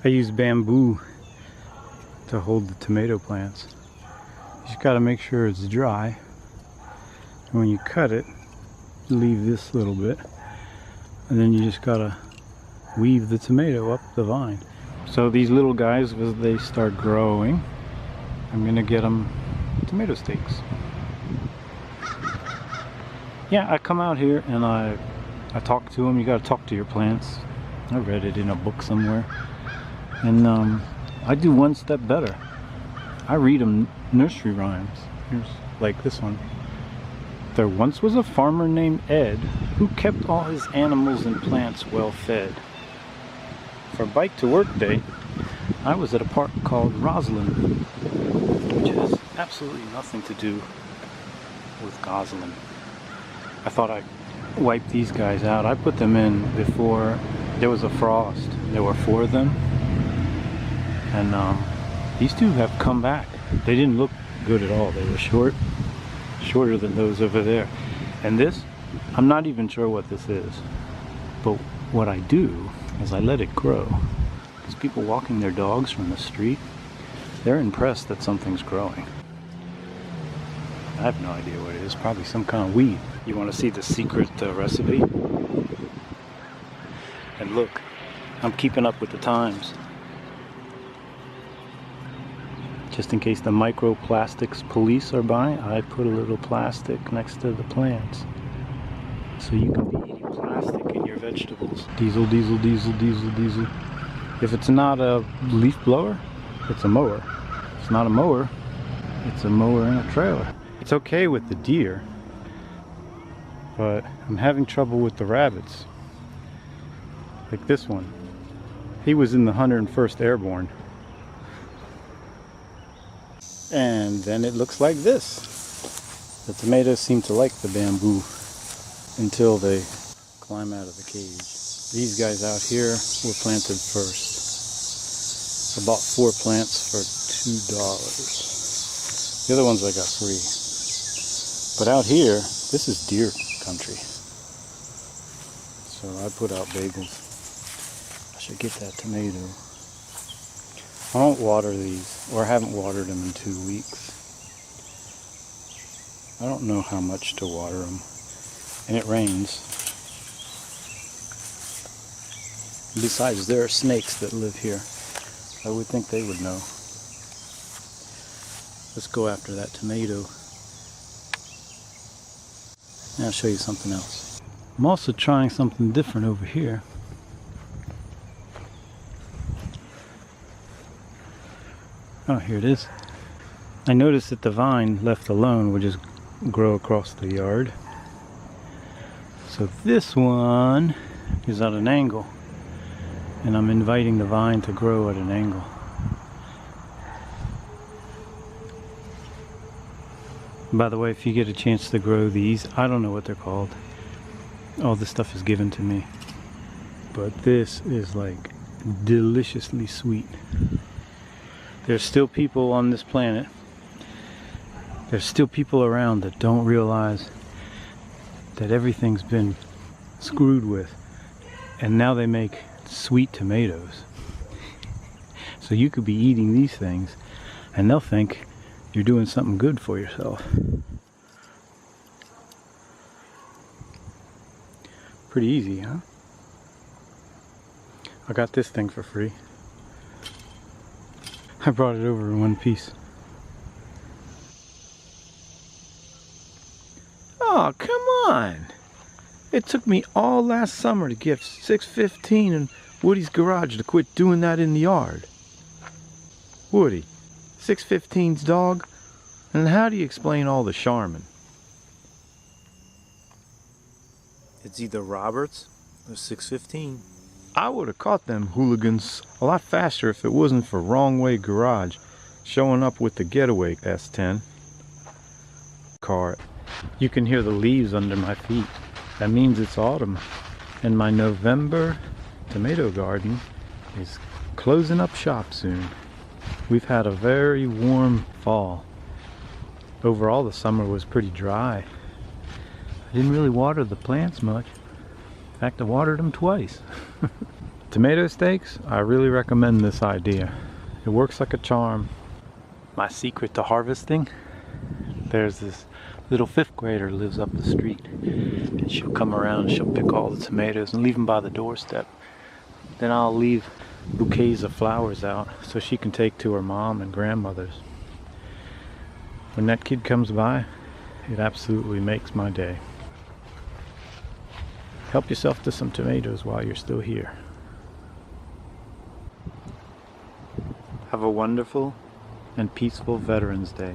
I use bamboo to hold the tomato plants. You just gotta make sure it's dry. And when you cut it, leave this little bit. And then you just gotta weave the tomato up the vine. So these little guys, as they start growing, I'm gonna get them tomato stakes. Yeah, I come out here and I talk to them. You gotta talk to your plants. I read it in a book somewhere. And I do one step better. I read them nursery rhymes. Here's like this one. There once was a farmer named Ed who kept all his animals and plants well fed. For bike to work day, I was at a park called Roslyn, which has absolutely nothing to do with Gosling. I thought I'd wipe these guys out. I put them in before there was a frost. There were 4 of them. And these 2 have come back. They didn't look good at all. They were shorter than those over there. And this, I'm not even sure what this is. But what I do is I let it grow. Because people walking their dogs from the street, they're impressed that something's growing. I have no idea what it is. Probably some kind of weed. You want to see the secret recipe? And look, I'm keeping up with the times. Just in case the microplastics police are by, I put a little plastic next to the plants. So you can be eating plastic in your vegetables. Diesel, diesel, diesel, diesel, diesel. If it's not a leaf blower, it's a mower. If it's not a mower, it's a mower in a trailer. It's okay with the deer, but I'm having trouble with the rabbits. Like this one. He was in the 101st Airborne. And then it looks like this. The tomatoes seem to like the bamboo until they climb out of the cage. These guys out here were planted first. I bought 4 plants for $2. The other ones I got free. But out here, this is deer country. So I put out bagels. I should get that tomato. I don't water these, or I haven't watered them in 2 weeks. I don't know how much to water them. And it rains. Besides, there are snakes that live here. I would think they would know. Let's go after that tomato. And I'll show you something else. I'm also trying something different over here. Oh, here it is. I noticed that the vine left alone would just grow across the yard. So this one is at an angle. And I'm inviting the vine to grow at an angle. By the way, if you get a chance to grow these, I don't know what they're called. All this stuff is given to me. But this is like deliciously sweet. There's still people on this planet. There's still people around that don't realize that everything's been screwed with. And now they make sweet tomatoes. So you could be eating these things and they'll think you're doing something good for yourself. Pretty easy, huh? I got this thing for free. I brought it over in one piece. Oh, come on! It took me all last summer to get 615 in Woody's garage to quit doing that in the yard. Woody, 615's dog? And how do you explain all the Charmin? It's either Roberts or 615. I would have caught them hooligans a lot faster if it wasn't for Wrong Way Garage showing up with the getaway S10 car. You can hear the leaves under my feet. That means it's autumn. And my November tomato garden is closing up shop soon. We've had a very warm fall. Overall, the summer was pretty dry. I didn't really water the plants much. In fact, I watered them twice. Tomato steaks, I really recommend this idea. It works like a charm. My secret to harvesting, there's this little 5th grader who lives up the street, and she'll come around and she'll pick all the tomatoes and leave them by the doorstep. Then I'll leave bouquets of flowers out so she can take to her mom and grandmother's. When that kid comes by, it absolutely makes my day. Help yourself to some tomatoes while you're still here. Have a wonderful and peaceful Veterans Day.